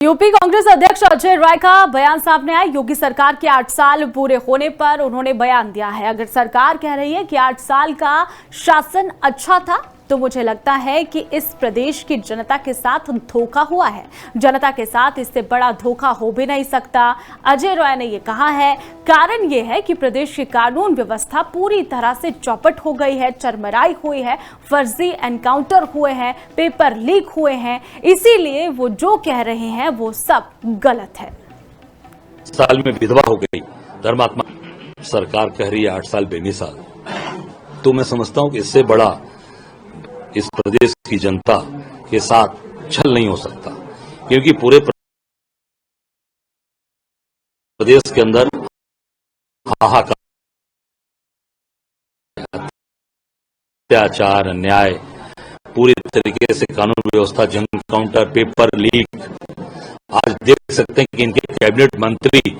UP Congress अध्यक्ष अजय राय का बयान सामने आया। योगी सरकार के 8 साल पूरे होने पर उन्होंने बयान दिया है। अगर सरकार कह रही है कि 8 साल का शासन अच्छा था, तो मुझे लगता है कि इस प्रदेश की जनता के साथ धोखा हुआ है। जनता के साथ इससे बड़ा धोखा हो भी नहीं सकता। अजय राय ने यह कहा है, कारण यह है कि प्रदेश की कानून व्यवस्था पूरी तरह से चौपट हो गई है, चरमराई हुई है, फर्जी एनकाउंटर हुए हैं, पेपर लीक हुए हैं। इसीलिए वो जो कह रहे हैं वो सब गलत है। साल में विधवा हो गई धर्मात्मा सरकार कह रही है 8 साल बेमिसाल। तो मैं समझता हूं कि इससे बड़ा इस प्रदेश की जनता के साथ छल नहीं हो सकता, क्योंकि पूरे प्रदेश के अंदर हाहाकार, अत्याचार, अन्याय, पूरी तरीके से कानून व्यवस्था, जंग काउंटर, पेपर लीक। आज देख सकते हैं कि इनके कैबिनेट मंत्री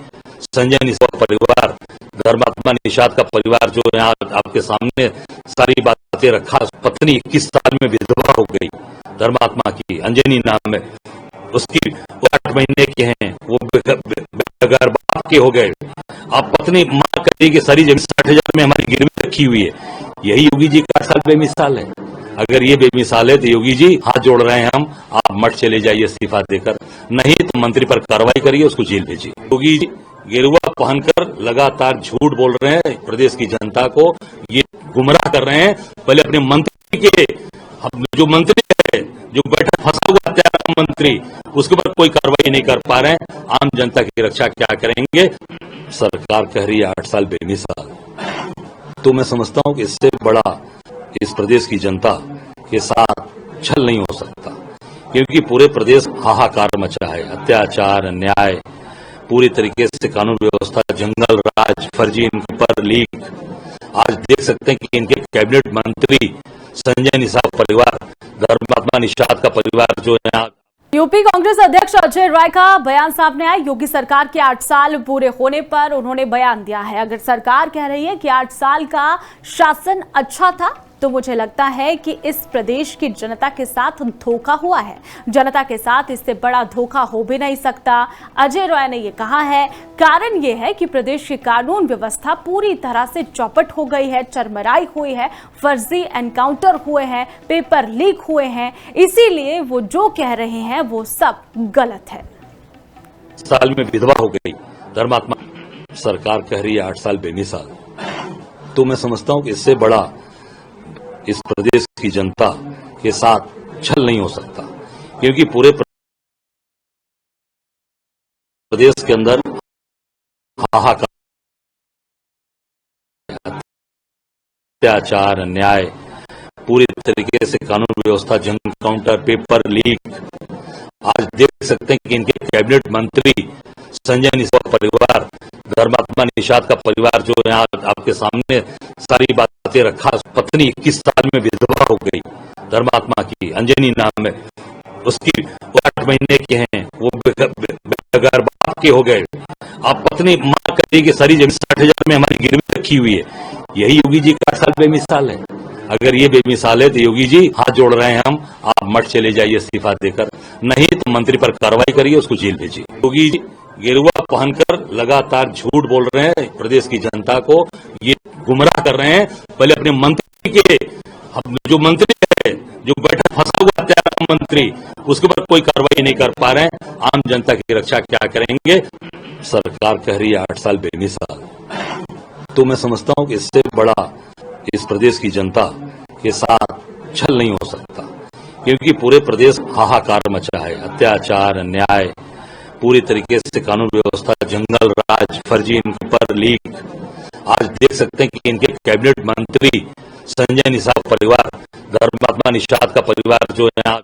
संजय निषाद का परिवार, धर्मात्मा निषाद का परिवार जो यहाँ आपके सामने सारी बातें रखा, पत्नी 21 साल में विधवा हो गई धर्मात्मा की, अंजनी नाम है उसकी, वो 8 महीने के हैं, वो बेघर बाप के हो गए। आप पत्नी मां कही कि सारी जमीन 60,000 में हमारी गिरवी रखी हुई है। यही योगी जी का 8 साल बेमिसाल है। अगर ये बेमिसाल है तो योगी जी हाथ जोड़ रहे हैं हम, आप मठ चले जाइए इस्तीफा देकर, नहीं तो मंत्री पर कार्रवाई करिए, उसको जेल भेजिए। योगी जी गेरुआ पहनकर लगातार झूठ बोल रहे हैं, प्रदेश की जनता को ये गुमराह कर रहे हैं। पहले अपने मंत्री के, जो मंत्री है, जो बैठा फंसा हुआ त्याग मंत्री, उसके ऊपर कोई कार्रवाई नहीं कर पा रहे हैं। आम जनता की रक्षा क्या करेंगे? सरकार कह रही है 8 साल बेमिसाल। तो मैं समझता हूं कि इससे बड़ा इस प्रदेश की जनता के साथ छल नहीं हो सकता, क्योंकि पूरे प्रदेश हाहाकार मचा है, अत्याचार, अन्याय, पूरी तरीके से कानून व्यवस्था, जंगल राज, फर्जी पेपर लीक। आज देख सकते हैं कि इनके कैबिनेट मंत्री संजय निषाद का परिवार, धर्मात्मा निषाद का परिवार जो यहाँ। यूपी कांग्रेस अध्यक्ष अजय राय का बयान सामने आया। योगी सरकार के 8 साल पूरे होने पर उन्होंने बयान दिया है। अगर सरकार कह रही है कि 8 साल का शासन अच्छा था, तो मुझे लगता है कि इस प्रदेश की जनता के साथ धोखा हुआ है। जनता के साथ इससे बड़ा धोखा हो भी नहीं सकता। अजय राय ने यह कहा है, कारण यह है कि प्रदेश की कानून व्यवस्था पूरी तरह से चौपट हो गई है, चरमराई हुई है, फर्जी एनकाउंटर हुए हैं, पेपर लीक हुए हैं। इसीलिए वो जो कह रहे हैं वो सब गलत है। साल में विधवा हो गई धर्मात्मा सरकार कह रही है 8 साल बेमिसाल। तो मैं समझता हूं कि इससे बड़ा इस प्रदेश की जनता के साथ छल नहीं हो सकता, क्योंकि पूरे प्रदेश के अंदर हाहाकार, अत्याचार, अन्याय, पूरी तरीके से कानून व्यवस्था, जंग काउंटर, पेपर लीक। आज देख सकते हैं कि इनके कैबिनेट मंत्री संजय निषाद का परिवार, धर्मात्मा निषाद का परिवार जो यहाँ आपके सामने सारी बातें रखा, पत्नी 21 साल में विधवा हो गई धर्मात्मा की, अंजनी नाम है उसकी, वो 8 महीने के हैं, वो बेघर बाप के हो गए। आप पत्नी मां कही कि सारी जमीन 60,000 में हमारी गिरवी रखी हुई है। यही योगी जी का 8 साल बेमिसाल है। अगर ये बेमिसाल है तो योगी जी हाथ जोड़ रहे हैं हम, आप मठ चले जाइए इस्तीफा देकर, नहीं तो मंत्री पर कार्रवाई करिए, उसको जेल भेजिए। योगी जी गेरुआ पहनकर लगातार झूठ बोल रहे हैं, प्रदेश की जनता को ये गुमराह कर रहे हैं। पहले अपने मंत्री के, जो मंत्री है, जो बैठा फंसा हुआ त्याग मंत्री, उसके ऊपर कोई कार्रवाई नहीं कर पा रहे हैं। आम जनता की रक्षा क्या करेंगे? सरकार कह रही है 8 साल बेमिसाल। तो मैं समझता हूं कि इससे बड़ा इस प्रदेश की जनता के साथ छल नहीं हो सकता, क्योंकि पूरे प्रदेश हाहाकार मचा है, अत्याचार, अन्याय, पूरी तरीके से कानून व्यवस्था, जंगल राज, फर्जी पेपर लीक। आज देख सकते हैं कि इनके कैबिनेट मंत्री संजय निषाद का परिवार, धर्मात्मा निषाद का परिवार जो यहाँ